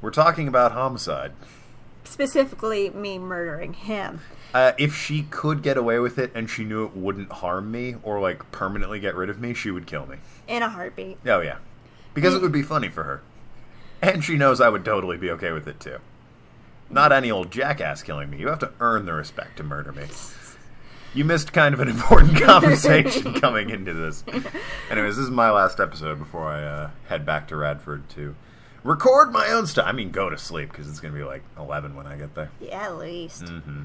We're talking about homicide. Specifically, me murdering him. If she could get away with it and she knew it wouldn't harm me or, like, permanently get rid of me, she would kill me. In a heartbeat. Oh, yeah. Because it would be funny for her. And she knows I would totally be okay with it, too. Not any old jackass killing me. You have to earn the respect to murder me. You missed kind of an important conversation coming into this. Anyways, this is my last episode before I head back to Radford to record my own stuff. I mean, go to sleep, because it's going to be like 11 when I get there. Yeah, at least. Mm-hmm.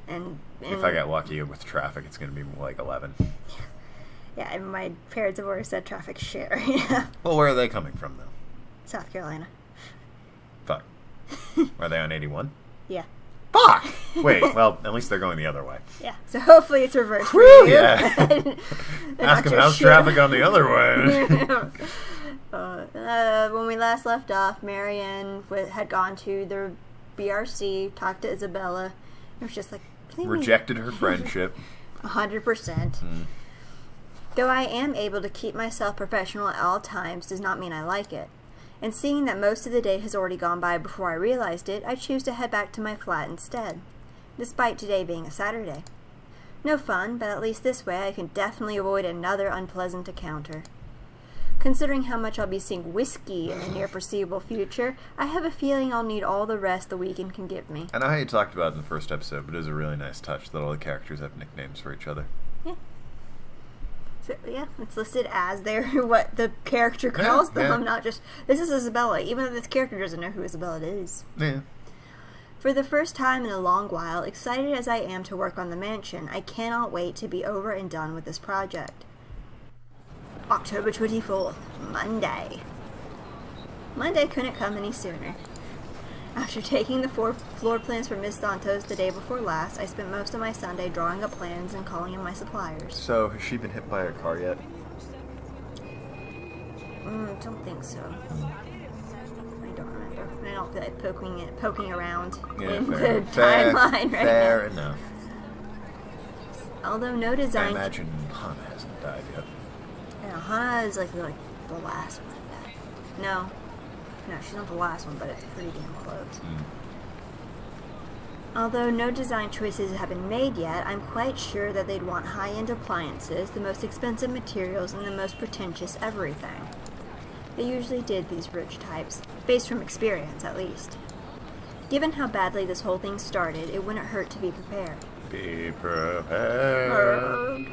And if I get lucky with traffic, it's going to be like 11. Yeah, and my parents have already said traffic shit. Well, where are they coming from, though? South Carolina. Fuck. Are they on 81? Yeah. Fuck! Wait, well, at least they're going the other way. Yeah, so hopefully it's reversed for you. Yeah. Ask them, how's traffic on the other way? When we last left off, Marianne had gone to the BRC, talked to Isabella. It was just like... Rejected her friendship. 100%. Though I am able to keep myself professional at all times does not mean I like it. And seeing that most of the day has already gone by before I realized it, I choose to head back to my flat instead, despite today being a Saturday. No fun, but at least this way I can definitely avoid another unpleasant encounter. Considering how much I'll be seeing whiskey in the near foreseeable future, I have a feeling I'll need all the rest the weekend can give me. I know how you talked about it in the first episode, but it was a really nice touch that all the characters have nicknames for each other. Yeah. So, yeah, it's listed as what the character calls them, not just, this is Isabella, even though this character doesn't know who Isabella is. Yeah. For the first time in a long while, excited as I am to work on the mansion, I cannot wait to be over and done with this project. October 24th, Monday. Monday couldn't come any sooner. After taking the floor plans for Miss Santos the day before last, I spent most of my Sunday drawing up plans and calling in my suppliers. So, has she been hit by a car yet? Don't think so. I don't remember. I don't feel like poking around in the timeline right now. Fair enough. Although no design... I imagine Hana hasn't died yet. Yeah, Hana is like the last one. No, she's not the last one, but it's pretty damn close. Although no design choices have been made yet, I'm quite sure that they'd want high-end appliances, the most expensive materials, and the most pretentious everything. They usually did, these rich types, based from experience at least. Given how badly this whole thing started, it wouldn't hurt to be prepared. Be prepared.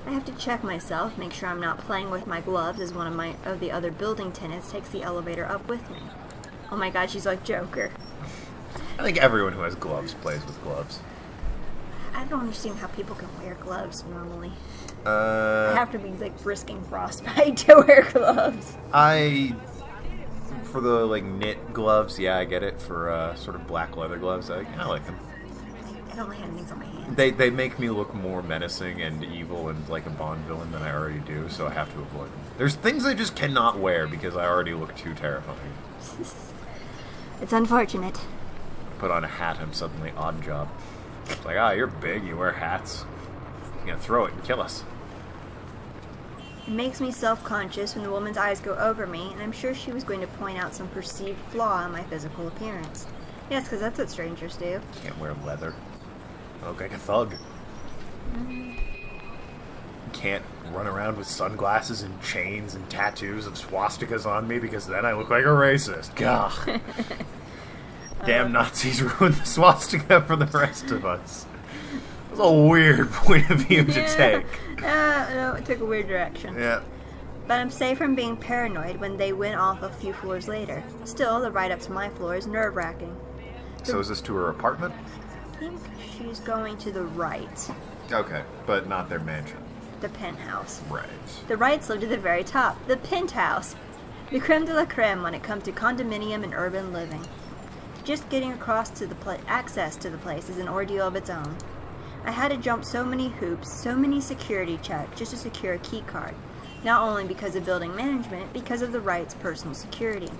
I have to check myself, make sure I'm not playing with my gloves as one of the other building tenants takes the elevator up with me. Oh my god, she's like Joker. I think everyone who has gloves plays with gloves. I don't understand how people can wear gloves normally. I have to be like risking frostbite to wear gloves. For the like knit gloves, yeah, I get it. For sort of black leather gloves, I like them. I don't like having things on my hands. They make me look more menacing and evil and like a Bond villain than I already do, so I have to avoid them. There's things I just cannot wear because I already look too terrifying. It's unfortunate. Put on a hat, I'm suddenly odd job. It's like, you're big, you wear hats. You're gonna throw it and kill us. It makes me self-conscious when the woman's eyes go over me, and I'm sure she was going to point out some perceived flaw in my physical appearance. Yes, because that's what strangers do. Can't wear leather. I look like a thug. Can't run around with sunglasses and chains and tattoos of swastikas on me because then I look like a racist. Gah. Damn Nazis ruined the swastika for the rest of us. That's a weird point of view to take. No, it took a weird direction. Yeah. But I'm safe from being paranoid when they went off a few floors later. Still, the ride up to my floor is nerve-wracking. So is this to her apartment? I think she's going to the right. Okay, but not their mansion. The penthouse. Right. The rights live to the very top. The penthouse. The creme de la creme when it comes to condominium and urban living. Just getting across to access to the place is an ordeal of its own. I had to jump so many hoops, so many security checks just to secure a key card. Not only because of building management, because of the right's personal security.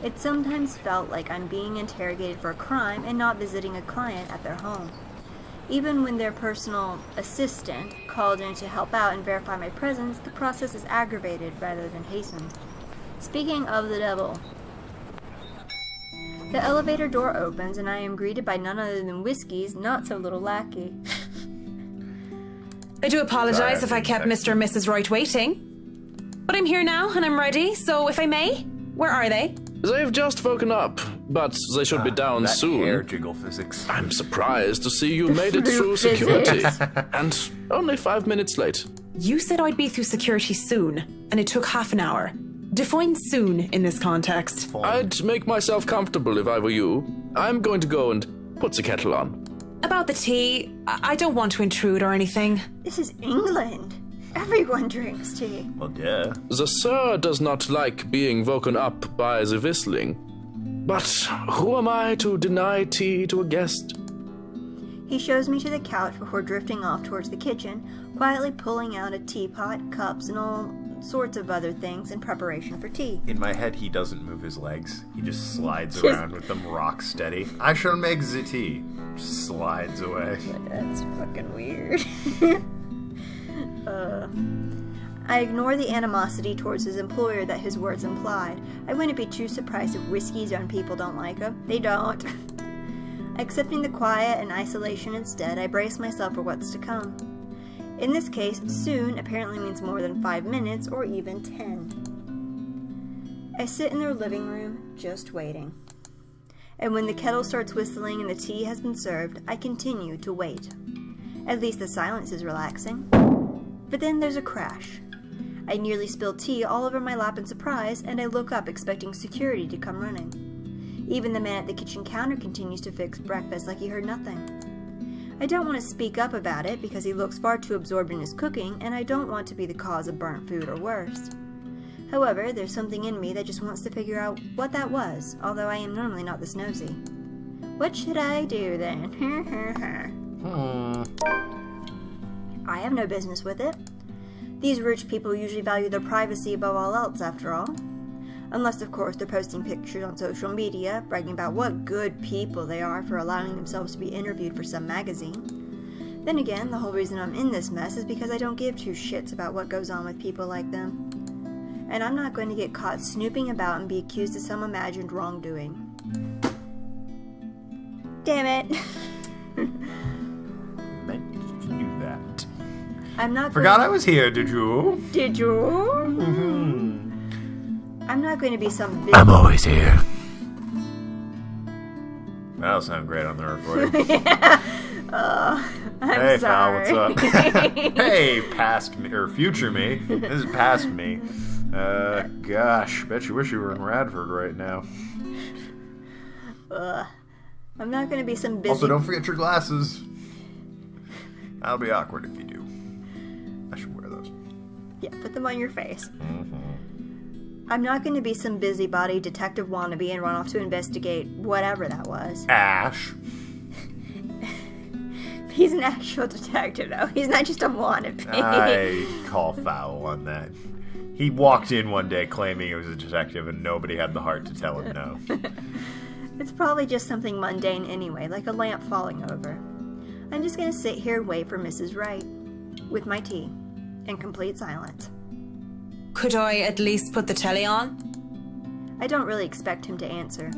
It sometimes felt like I'm being interrogated for a crime and not visiting a client at their home. Even when their personal assistant called in to help out and verify my presence, the process is aggravated rather than hastened. Speaking of the devil, The elevator door opens, and I am greeted by none other than Whiskey's not-so-little lackey. I do apologize if I kept Mr. and Mrs. Wright waiting. But I'm here now, and I'm ready, so if I may, where are they? They've just woken up, but they should be down that soon. Hair jiggle physics. I'm surprised to see you made it through security. And only 5 minutes late. You said I'd be through security soon, and it took half an hour. Define soon in this context. I'd make myself comfortable if I were you. I'm going to go and put the kettle on. About the tea, I don't want to intrude or anything. This is England. Everyone drinks tea. Well, yeah. The sir does not like being woken up by the whistling. But who am I to deny tea to a guest? He shows me to the couch before drifting off towards the kitchen, quietly pulling out a teapot, cups, and all sorts of other things in preparation for tea. In my head, he doesn't move his legs. He just slides around with them rock steady. I shall make the tea. Just slides away. That's fucking weird. I ignore the animosity towards his employer that his words implied. I wouldn't be too surprised if Whiskey's own people don't like him. They don't. Accepting the quiet and isolation instead, I brace myself for what's to come. In this case, soon apparently means more than 5 minutes or even 10. I sit in their living room, just waiting. And when the kettle starts whistling and the tea has been served, I continue to wait. At least the silence is relaxing. But then there's a crash. I nearly spill tea all over my lap in surprise, and I look up expecting security to come running. Even the man at the kitchen counter continues to fix breakfast like he heard nothing. I don't want to speak up about it because he looks far too absorbed in his cooking, and I don't want to be the cause of burnt food or worse. However, there's something in me that just wants to figure out what that was, although I am normally not this nosy. What should I do then? I have no business with it. These rich people usually value their privacy above all else, after all. Unless, of course, they're posting pictures on social media, bragging about what good people they are for allowing themselves to be interviewed for some magazine. Then again, the whole reason I'm in this mess is because I don't give two shits about what goes on with people like them. And I'm not going to get caught snooping about and be accused of some imagined wrongdoing. Damn it! Meant to do that. I'm not Forgot I was here, did you? Did you? Mm-hmm. I'm not going to be some big... I'm always here. That'll sound great on the recording. Yeah. I'm hey, sorry. pal, what's up? Hey, past me, or future me. This is past me. Gosh, bet you wish you were in Radford right now. I'm not going to be some busy... Also, don't forget your glasses. That'll be awkward if you do. I should wear those. Yeah, put them on your face. Mm-hmm. I'm not going to be some busybody detective wannabe and run off to investigate whatever that was. Ash. He's an actual detective, though. He's not just a wannabe. I call foul on that. He walked in one day claiming he was a detective and nobody had the heart to tell him no. It's probably just something mundane anyway, like a lamp falling over. I'm just going to sit here and wait for Mrs. Wright, with my tea, in complete silence. Could I at least put the telly on? I don't really expect him to answer.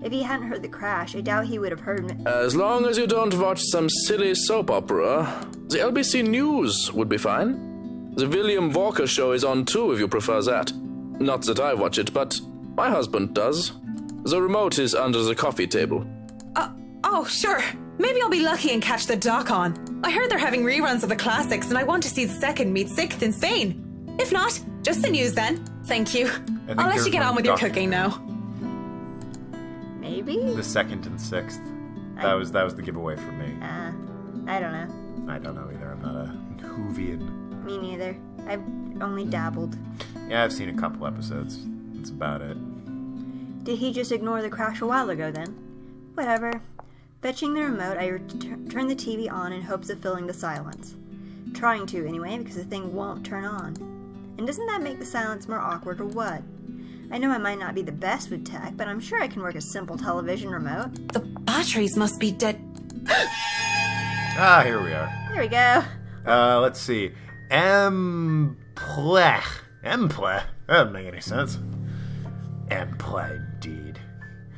If he hadn't heard the crash, I doubt he would have heard me. As long as you don't watch some silly soap opera, the LBC News would be fine. The William Walker Show is on too if you prefer that. Not that I watch it, but my husband does. The remote is under the coffee table. Oh, sure. Maybe I'll be lucky and catch the doc on. I heard they're having reruns of the classics and I want to see the second meet sixth in Spain. If not, just the news then. Thank you. I'll let you get on with your cooking now. Maybe? The 2nd and 6th. That was the giveaway for me. I don't know. I don't know either. I'm not a Whovian. Me neither. I've only dabbled. Yeah, I've seen a couple episodes. That's about it. Did he just ignore the crash a while ago then? Whatever. Fetching the remote, I turn the TV on in hopes of filling the silence. Trying to, anyway, because the thing won't turn on. And doesn't that make the silence more awkward or what? I know I might not be the best with tech, but I'm sure I can work a simple television remote. The batteries must be dead. Here we are. There we go. Let's see. Emple. That doesn't make any sense. Emple, indeed.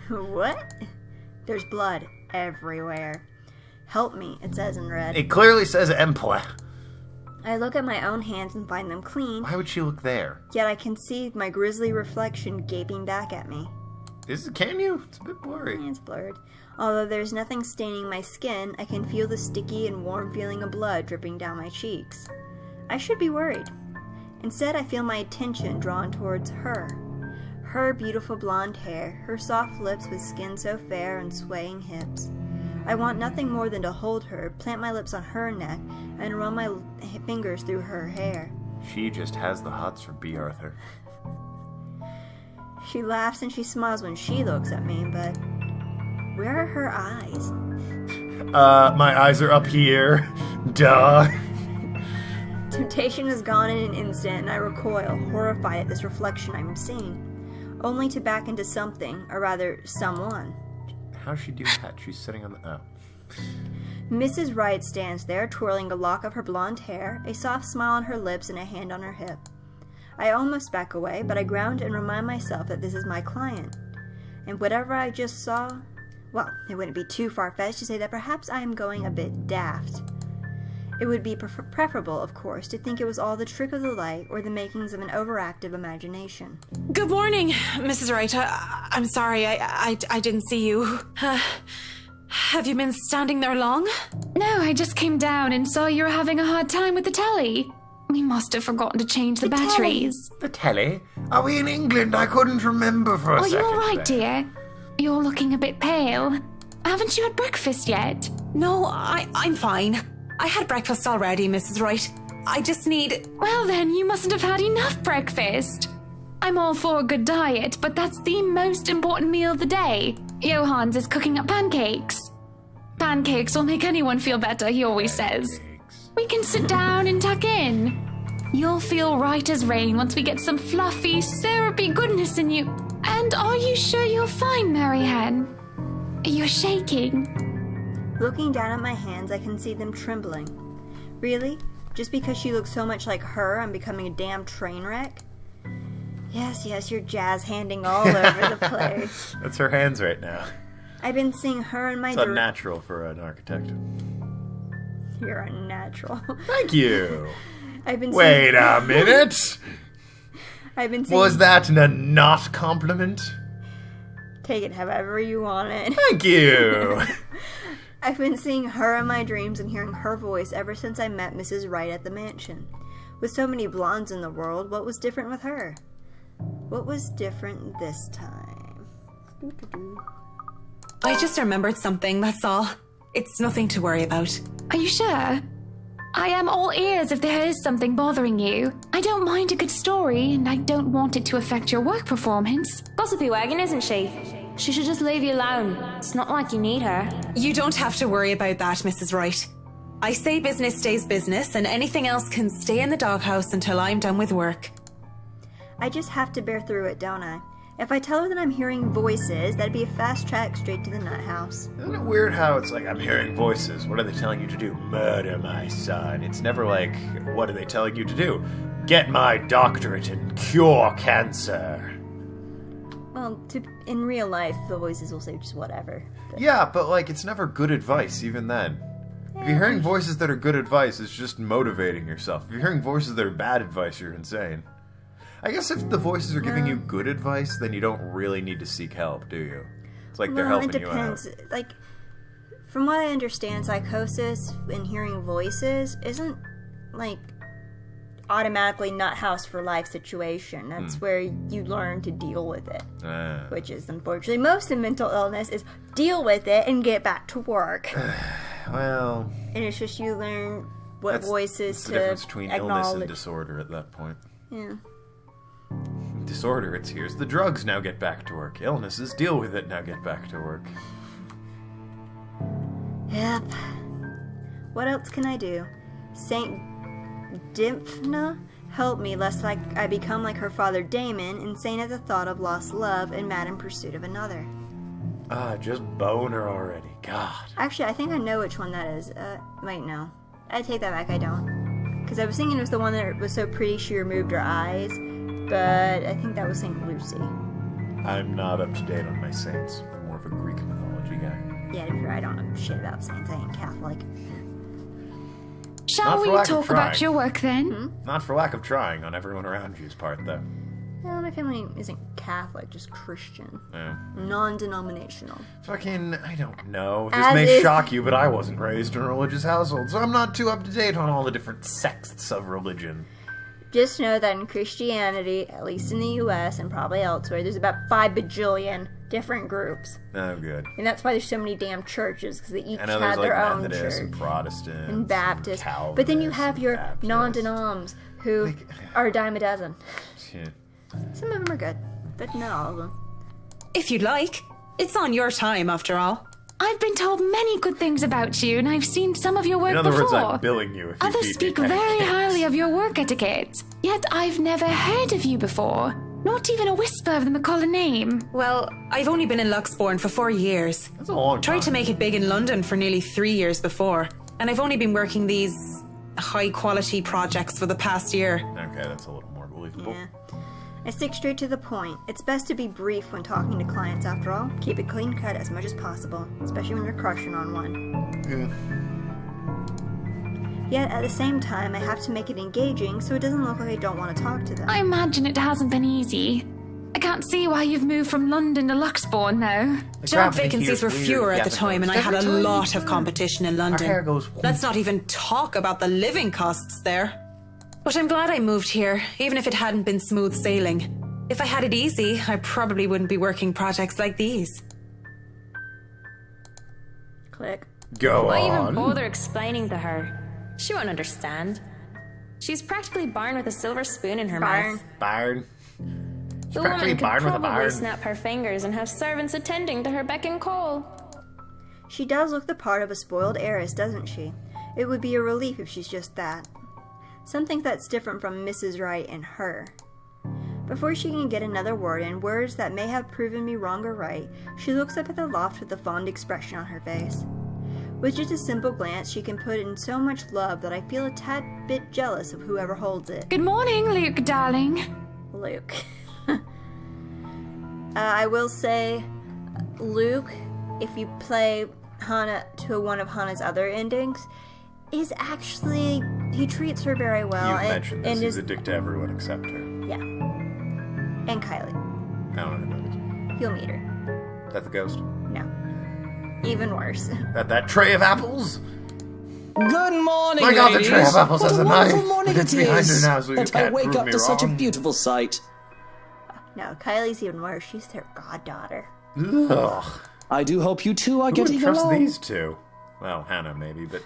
What? There's blood everywhere. Help me, it says in red. It clearly says Employ. I look at my own hands and find them clean. Why would she look there? Yet I can see my grisly reflection gaping back at me. Can you? It's a bit blurry. It's blurred. Although there's nothing staining my skin, I can feel the sticky and warm feeling of blood dripping down my cheeks. I should be worried. Instead, I feel my attention drawn towards her. Her beautiful blonde hair, her soft lips with skin so fair and swaying hips. I want nothing more than to hold her, plant my lips on her neck, and run my fingers through her hair. She just has the hots for B. Arthur. She laughs and she smiles when she looks at me, but where are her eyes? My eyes are up here. Duh. Temptation is gone in an instant, and I recoil, horrified at this reflection I'm seeing, only to back into something, or rather, someone. How's she do that? She's sitting on the... Oh. Mrs. Wright stands there, twirling a lock of her blonde hair, a soft smile on her lips and a hand on her hip. I almost back away, but I ground and remind myself that this is my client. And whatever I just saw, well, it wouldn't be too far-fetched to say that perhaps I am going a bit daft. It would be preferable, of course, to think it was all the trick of the light or the makings of an overactive imagination. Good morning, Mrs. Wright. I'm sorry, I didn't see you. Have you been standing there long? No, I just came down and saw you were having a hard time with the telly. We must have forgotten to change the batteries. The telly? Are we in England? I couldn't remember for a second. Are you all right, there. dear? You're looking a bit pale. Haven't you had breakfast yet? No, I'm fine. I had breakfast already, Mrs. Wright. I just need... Well then, you mustn't have had enough breakfast. I'm all for a good diet, but that's the most important meal of the day. Johans is cooking up pancakes. Pancakes will make anyone feel better, he always says. We can sit down and tuck in. You'll feel right as rain once we get some fluffy, syrupy goodness in you. And are you sure you're fine, Marianne? You're shaking. Looking down at my hands, I can see them trembling. Really? Just because she looks so much like her, I'm becoming a damn train wreck? Yes, you're jazz-handing all over the place. That's her hands right now. I've been seeing her and my... It's unnatural for an architect. You're unnatural. Thank you. I've been Wait a minute. I've been seeing... Was that a not compliment? Take it however you want it. Thank you. I've been seeing her in my dreams and hearing her voice ever since I met Mrs. Wright at the mansion. With so many blondes in the world, what was different with her? What was different this time? I just remembered something, that's all. It's nothing to worry about. Are you sure? I am all ears if there is something bothering you. I don't mind a good story, and I don't want it to affect your work performance. Gossipy wagon, isn't she? She should just leave you alone. It's not like you need her. You don't have to worry about that, Mrs. Wright. I say business stays business, and anything else can stay in the doghouse until I'm done with work. I just have to bear through it, don't I? If I tell her that I'm hearing voices, that'd be a fast track straight to the nut house. Isn't it weird how it's like, I'm hearing voices. What are they telling you to do? Murder my son. It's never like, what are they telling you to do? Get my doctorate and cure cancer. Well, in real life, the voices will say just whatever. But... Yeah, but like, it's never good advice, even then. If you're hearing voices that are good advice, it's just motivating yourself. If you're hearing voices that are bad advice, you're insane. I guess if the voices are giving you good advice, then you don't really need to seek help, do you? It's like they're helping you out. It depends. Like, from what I understand, psychosis and hearing voices isn't, like, automatically nut house for life situation. That's where you learn to deal with it. Which is, unfortunately, most of mental illness is deal with it and get back to work. Well... And it's just you learn what voices to acknowledge. That's the difference between illness and disorder at that point. Yeah. Disorder, it's here's the drugs, now get back to work. Illnesses, deal with it, now get back to work. Yep. What else can I do? Saint Dymphna, help me lest I become like her father Damon, insane at the thought of lost love and mad in pursuit of another. Just boner already. God. Actually, I think I know which one that is. Wait, no. I take that back, I don't. Because I was thinking it was the one that was so pretty she removed her eyes. But I think that was St. Lucy. I'm not up to date on my saints. Greek mythology guy. Yeah, to be right, I don't know shit about saints. I ain't Catholic. Shall Not for we lack of talk about trying. your work then? Not for lack of trying on everyone around you's part, though. Well, my family isn't Catholic, just Christian. Yeah. Non-denominational. Fucking, I don't know. This As may is- shock you, but I wasn't raised in a religious household, so I'm not too up to date on all the different sects of religion. Just know that in Christianity, at least in the U.S. and probably elsewhere, there's about 5 bajillion different groups. Oh, good. And that's why there's so many damn churches, because they each I know there's have like their own Methodists church. and Protestants And Baptists. Calvinists But then you have your and Baptists. non-denoms who Like- are a dime a dozen. Yeah. Some of them are good, but not all of them. If you'd like. It's on your time, after all. I've been told many good things about you, and I've seen some of your work In other words, before. I'm billing you if you Others feed me speak very pancakes. highly of your work etiquette. Yet I've never heard of you before. Not even a whisper of the McCullough name. Well, I've only been in Luxbourne for 4 years. That's a long time. Tried to make it big in London for nearly 3 years before. And I've only been working these high-quality projects for the past year. Okay, that's a little more believable. Yeah. I stick straight to the point. It's best to be brief when talking to clients, after all. Keep it clean cut as much as possible, especially when you're crushing on one. Yet, at the same time, I have to make it engaging so it doesn't look like I don't want to talk to them. I imagine it hasn't been easy. I can't see why you've moved from London to Luxbourne, though. Job vacancies were fewer at the time, and I had a lot of competition in London. hair goes- Let's not even talk about the living costs there. But I'm glad I moved here, even if it hadn't been smooth sailing. If I had it easy, I probably wouldn't be working projects like these. Click. Go Why even on. bother explaining to her? She won't understand. She's practically born with a silver spoon in her Barn. mouth. Barn. The practically woman could born with a probably barn. snap her fingers and have servants attending to her beck and call. She does look the part of a spoiled heiress, doesn't she? It would be a relief if she's just that. Something that's different from Mrs. Wright and her. Before she can get another word in, words that may have proven me wrong or right, she looks up at the loft with a fond expression on her face. With just a simple glance, she can put in so much love that I feel a tad bit jealous of whoever holds it. Good morning, Luke, darling. Luke. I will say, Luke, if you play Hana to one of Hana's other endings, is actually, he treats her very well. You've mentioned this. and He's is, a dick to everyone except her. yeah. And Kylie. I don't know who that is. You'll meet her. Is that the ghost? No. Even worse. That tray of apples? Good morning, My God, the ladies. tray of apples What has a a wonderful knife. morning It's it behind is her now, so you that I can't wake prove up me to such a wrong. beautiful sight. No, Kylie's even worse. She's their goddaughter. Ugh. I do hope you two are Who would getting trust along. these two? Well, Hannah maybe, but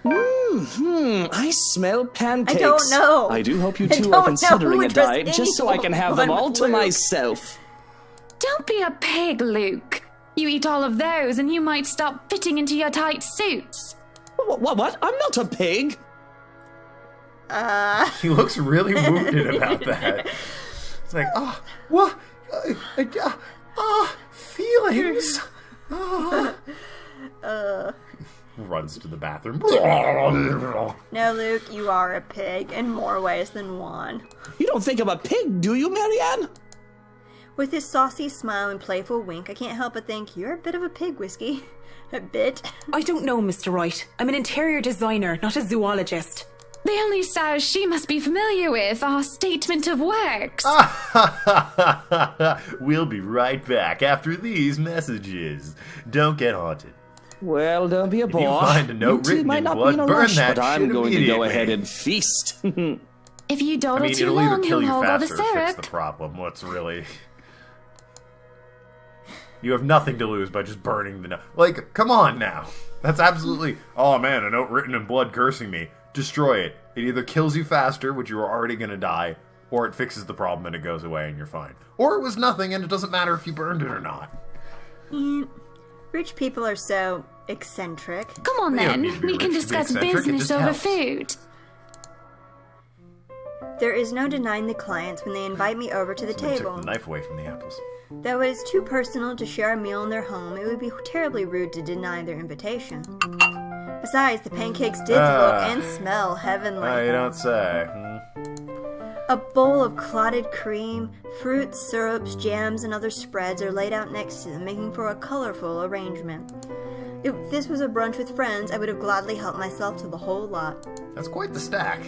I smell pancakes. I don't know. I do hope you I two don't are know considering who a would trust diet just so I can have them anyone all with to Luke. myself. Don't be a pig, Luke. You eat all of those, and you might stop fitting into your tight suits. What? I'm not a pig. he looks really wounded about that. It's like, oh, what? Feelings. Runs to the bathroom. No, Luke, you are a pig in more ways than one. You don't think I'm a pig, do you, Marianne? With his saucy smile and playful wink, I can't help but think you're a bit of a pig, Whiskey. A bit. I don't know, Mr. Wright. I'm an interior designer, not a zoologist. The only styles she must be familiar with are statement of works. We'll be right back after these messages. Don't get haunted. Well, don't be a bore. you find a note You two written might in not blood, be in a burn rush, that but I'm shit going to go immediately. ahead and feast. If you dawdle I mean, too it'll either long, kill he'll you hog all the faster or fix syrup. the problem. What's really... You have nothing to lose by just burning the note. Like, come on now. That's absolutely... Oh man, a note written in blood cursing me. Destroy it. It either kills you faster, which you were already going to die, or it fixes the problem and it goes away and you're fine. Or it was nothing and it doesn't matter if you burned it or not. Rich people are so eccentric. Come on You don't then, need to be we can rich to be discuss eccentric, it business just over helps. food. There is no denying the clients when they invite me over to the Somebody table. took the knife away from the apples. Though it is too personal to share a meal in their home, it would be terribly rude to deny their invitation. Besides, the pancakes did look and smell heavenly. You don't say. A bowl of clotted cream, fruits, syrups, jams, and other spreads are laid out next to them, making for a colorful arrangement. If this was a brunch with friends, I would have gladly helped myself to the whole lot. That's quite the stack.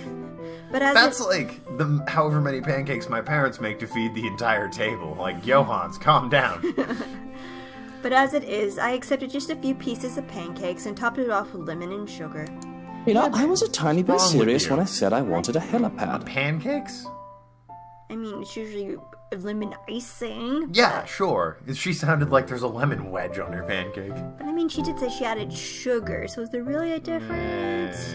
But as That's like the however many pancakes my parents make to feed the entire table. Like, Johans, calm down. But as it is, I accepted just a few pieces of pancakes and topped it off with lemon and sugar. You know, I was a tiny bit wrong with serious you? when I said I wanted a helipad. Pancakes? I mean, it's usually lemon icing. Yeah, sure. She sounded like there's a lemon wedge on her pancake. But I mean, she did say she added sugar, so is there really a difference?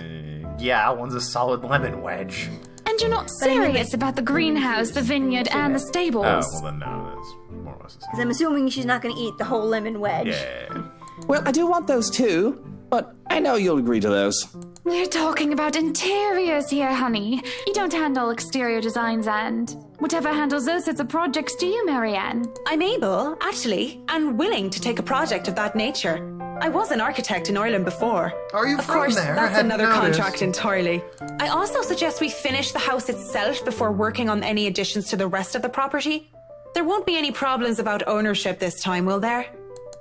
Yeah, one's a solid lemon wedge. And you're not I mean, serious about the greenhouse, the vineyard, and the stables? Oh, well then no, that's more or less the Because same. I'm assuming she's not going to eat the whole lemon wedge. Yeah. Well, I do want those too, but I know you'll agree to those. We're talking about interiors here, honey. You don't handle exterior designs and whatever handles those sorts of projects do you, Marianne? I'm able, actually, and willing to take a project of that nature. I was an architect in Ireland before. Are you Of from course, there? that's Hadn't another noticed. contract entirely. I also suggest we finish the house itself before working on any additions to the rest of the property. There won't be any problems about ownership this time, will there?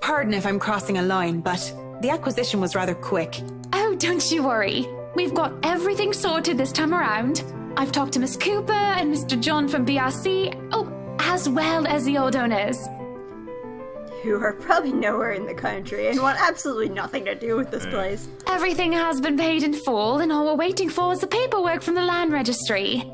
Pardon if I'm crossing a line, but the acquisition was rather quick. Oh, don't you worry. We've got everything sorted this time around. I've talked to Miss Cooper and Mr. John from BRC. Oh, as well as the old owners. Who are probably nowhere in the country and want absolutely nothing to do with this place. Everything has been paid in full, and all we're waiting for is the paperwork from the land registry.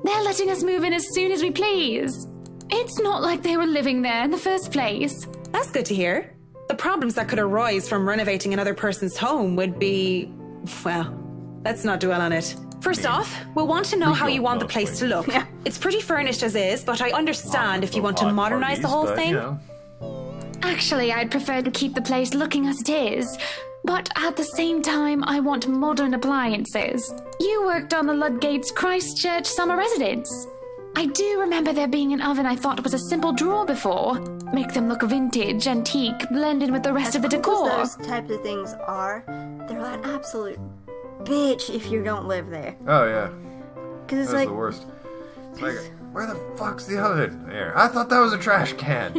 They're letting us move in as soon as we please. It's not like they were living there in the first place. That's good to hear. The problems that could arise from renovating another person's home would be... well, let's not dwell on it. First off, we'll want to know how you want the place to look. Yeah. It's pretty furnished as is, but I understand if you want to modernize the whole thing. Actually, I'd prefer to keep the place looking as it is. But at the same time, I want modern appliances. You worked on the Ludgate's Christchurch summer residence. I do remember there being an oven I thought was a simple drawer before. Make them look vintage, antique, blended with the rest of the decor. Those types of things are, they're an absolute bitch if you don't live there. Oh, yeah. Because it's That's like, the worst. It's like, where the fuck's the oven? There. I thought that was a trash can.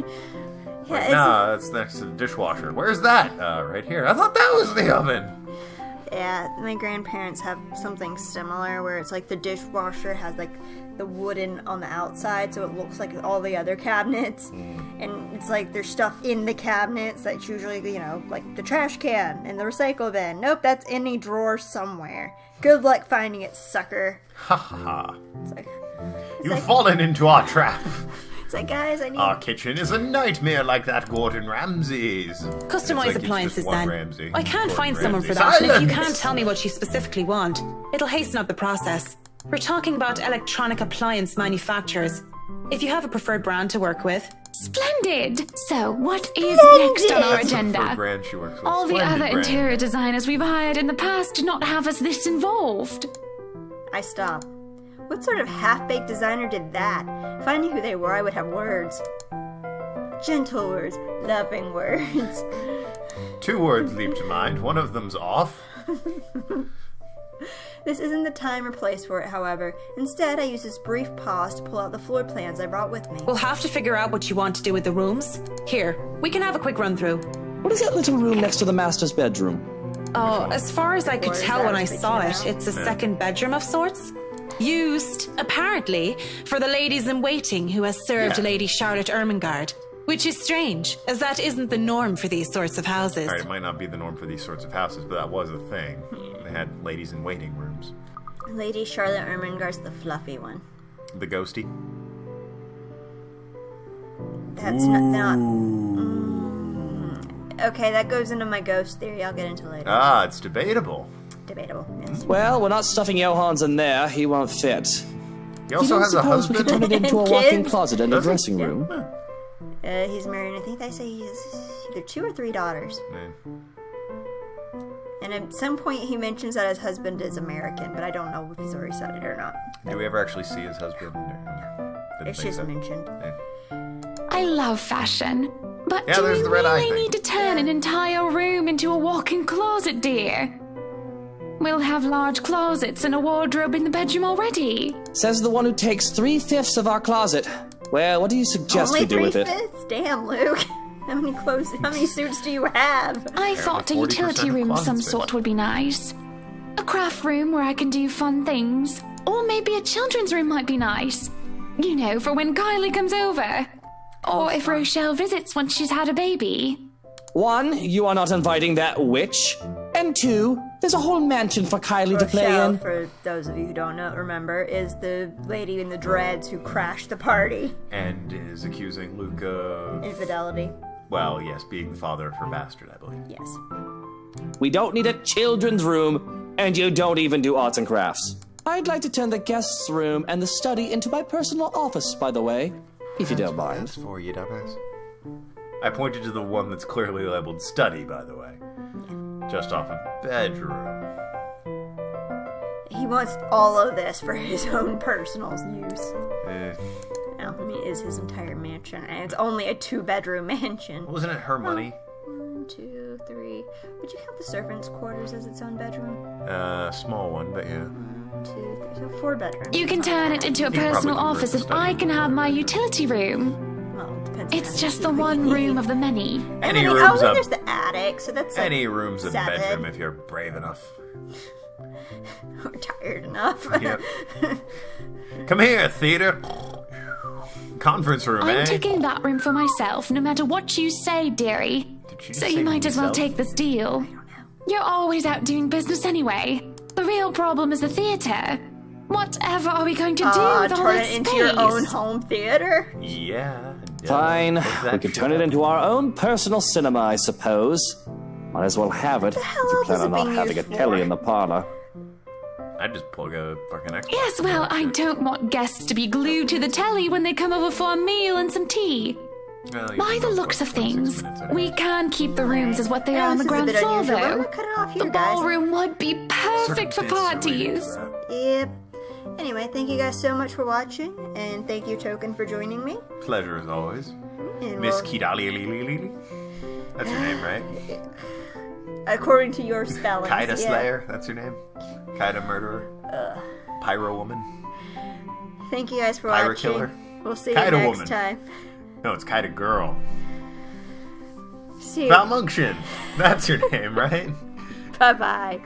yeah, it's, Nah, that's next to the dishwasher. Where's that? Right here. I thought that was the oven. yeah, my grandparents have something similar where it's like the dishwasher has like the wooden on the outside, so it looks like all the other cabinets. And it's like there's stuff in the cabinets that's usually, you know, like the trash can and the recycle bin. Nope, that's in a drawer somewhere. Good luck finding it, sucker. Ha ha ha. It's like, You've fallen into our trap. it's like, guys, I need... Our kitchen is a nightmare like that Gordon Ramsay's. Customize appliances then. Ramsay. I can't Gordon find someone for Ramsay. that, and if you Silence! can't tell me what you specifically want, it'll hasten up the process. We're talking about electronic appliance manufacturers. If you have a preferred brand to work with, Splendid! So, what is next on our That's the agenda? preferred brand she works with. All the Splendid other brand. interior designers we've hired in the past did not have us this involved. I stop. What sort of half-baked designer did that? If I knew who they were, I would have words. Gentle words, loving words. 2 words leap to mind. One of them's off. This isn't the time or place for it, however. Instead, I use this brief pause to pull out the floor plans I brought with me. we'll have to figure out what you want to do with the rooms. Here, we can have a quick run through. What is that little room next to the master's bedroom? Oh, as far as I could Or is tell that when I what you saw know? it, it's a second bedroom of sorts. Used, apparently, for the ladies in waiting who has served Yeah. Lady Charlotte Ermengarde. Which is strange, as that isn't the norm for these sorts of houses. Alright, it might not be the norm for these sorts of houses, but that was a thing. They had ladies in waiting rooms. Lady Charlotte Ermengarde's the fluffy one. The ghosty. That's not... Okay, that goes into my ghost theory I'll get into later. Ah, it's debatable. Debatable, yes. Well, we're not stuffing Johans in there. He won't fit. He You also don't has a suppose we could turn husband. it into a And walk-in kids? closet and a Does he? dressing room? He's married, and I think they say he has either 2 or 3 daughters. Yeah. And at some point he mentions that his husband is American, but I don't know if he's already said it or not. Do we ever actually see his husband? Didn't It's think just so. mentioned. Yeah. I love fashion. But Yeah, do there's we the red eye really thing. need to turn an entire room into a walk-in closet, dear? We'll have large closets and a wardrobe in the bedroom already. Says the one who takes 3/5 of our closet. Well, what do you suggest Only we do with it? 3/5? Damn, Luke. How many suits do you have? I thought a 40% utility of room of closet some space. sort would be nice. A craft room where I can do fun things. Or maybe a children's room might be nice. You know, for when Kylie comes over. Or if Rochelle visits once she's had a baby. 1, you are not inviting that witch. And 2, there's a whole mansion for Kylie to play Rochelle, in. for those of you who don't remember, is the lady in the dreads who crashed the party. And is accusing Luke of... Infidelity. Well, yes, being the father of her bastard, I believe. Yes. We don't need a children's room, and you don't even do arts and crafts. I'd like to turn the guest's room and the study into my personal office, by the way, if you don't mind. That's for you, dumbass. I pointed to the one that's clearly labeled study, by the way. Just off of bedroom. He wants all of this for his own personal use. Eh. Now, I mean, it is his entire mansion, and it's only a 2-bedroom mansion. Wasn't it her money? 1, 2, 3. Would you count the servants' quarters as its own bedroom? Small one, but yeah. 1, 2, 3. So 4 bedrooms. You can turn it into a You can personal probably office convert if the I study can have my utility room. Well, it depends. It's just the one room of the many. Any Oh, room's then a there's the attic, so that's like any room's a 7. bedroom if you're brave enough. Or tired enough. Yep. Come here, theater. Conference room, I'm eh? taking that room for myself, no matter what you say, dearie. Did she So say you might as well myself? take this deal. You're always out doing business anyway. The real problem is the theater. Whatever are we going to do with all Turn that it into space? your own home theater? Yeah. duh. Fine, What's that we could turn shit it up? into our own personal cinema, I suppose. Might as well have it, if hell you else plan is on it not being having a used telly for? in the parlor. I'd just plug a fucking Xbox. Yes, well, I don't want guests to be glued to the telly when they come over for a meal and some tea. Well, you By can the go looks for of 26 things, minutes anyway. we can keep the rooms as what they Yeah, are on the this is a ground bit floor, unusual. We're though. gonna cut it off here, The guys. ballroom would be perfect for Circumstances are waiting parties. for that. Yep. Anyway, thank you guys so much for watching, and thank you, Token, for joining me. Pleasure as always. And Miss we'll- Kidali. That's your name, right? according to your spellings. Kaida yeah. Slayer, that's your name? Kaida Murderer? Pyro Woman? Thank you guys for Pirate watching. Killer? We'll see Kaida you next Woman. time. No, it's Kaida Girl. See you. Valmunction! That's your name, right? Bye-bye.